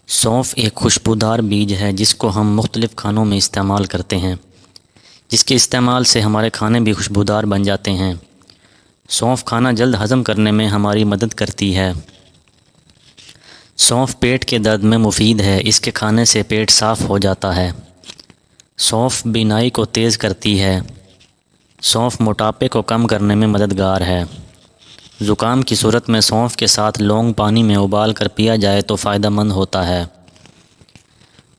سونف ایک خوشبودار بیج ہے جس کو ہم مختلف کھانوں میں استعمال کرتے ہیں، جس کے استعمال سے ہمارے کھانے بھی خوشبودار بن جاتے ہیں۔ سونف کھانا جلد ہضم کرنے میں ہماری مدد کرتی ہے۔ سونف پیٹ کے درد میں مفید ہے، اس کے کھانے سے پیٹ صاف ہو جاتا ہے۔ سونف بینائی کو تیز کرتی ہے۔ سونف موٹاپے کو کم کرنے میں مددگار ہے۔ زکام کی صورت میں سونف کے ساتھ لونگ پانی میں ابال کر پیا جائے تو فائدہ مند ہوتا ہے۔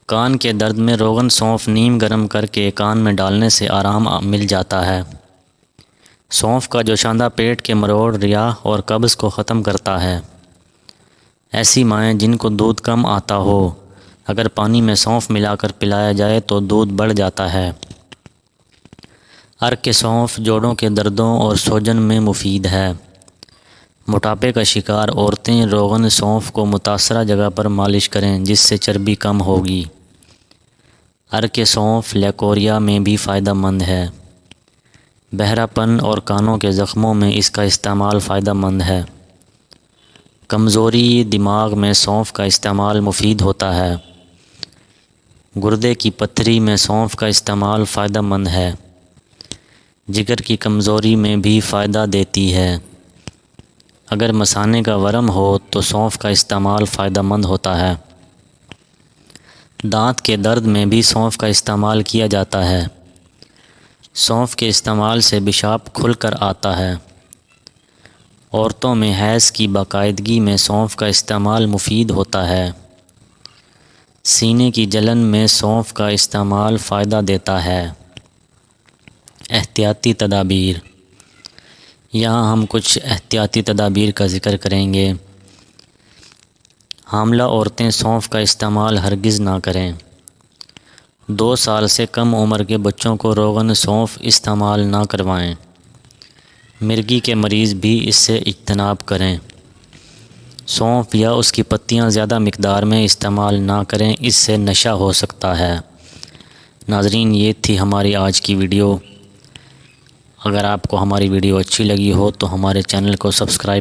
کان کے درد میں روغن سونف نیم گرم کر کے کان میں ڈالنے سے آرام مل جاتا ہے۔ سونف کا جوشاندہ پیٹ کے مروڑ، ریا اور قبض کو ختم کرتا ہے۔ ایسی مائیں جن کو دودھ کم آتا ہو، اگر پانی میں سونف ملا کر پلایا جائے تو دودھ بڑھ جاتا ہے۔ عرق سونف جوڑوں کے دردوں اور سوجن میں مفید ہے۔ موٹاپے کا شکار عورتیں روغن سونف کو متاثرہ جگہ پر مالش کریں جس سے چربی کم ہوگی۔ عرق سونف لیکوریا میں بھی فائدہ مند ہے۔ بہرا پن اور کانوں کے زخموں میں اس کا استعمال فائدہ مند ہے۔ کمزوری دماغ میں سونف کا استعمال مفید ہوتا ہے۔ گردے کی پتھری میں سونف کا استعمال فائدہ مند ہے۔ جگر کی کمزوری میں بھی فائدہ دیتی ہے۔ اگر مثانے کا ورم ہو تو سونف کا استعمال فائدہ مند ہوتا ہے۔ دانت کے درد میں بھی سونف کا استعمال کیا جاتا ہے۔ سونف کے استعمال سے پیشاب کھل کر آتا ہے۔ عورتوں میں حیض کی باقاعدگی میں سونف کا استعمال مفید ہوتا ہے۔ سینے کی جلن میں سونف کا استعمال فائدہ دیتا ہے۔ احتیاطی تدابیر۔ یہاں ہم کچھ احتیاطی تدابیر کا ذکر کریں گے۔ حاملہ عورتیں سونف کا استعمال ہرگز نہ کریں۔ 2 سال سے کم عمر کے بچوں کو روغن سونف استعمال نہ کروائیں۔ مرگی کے مریض بھی اس سے اجتناب کریں۔ سونف یا اس کی پتیاں زیادہ مقدار میں استعمال نہ کریں، اس سے نشہ ہو سکتا ہے۔ ناظرین، یہ تھی ہماری آج کی ویڈیو۔ اگر آپ کو ہماری ویڈیو اچھی لگی ہو تو ہمارے چینل کو سبسکرائب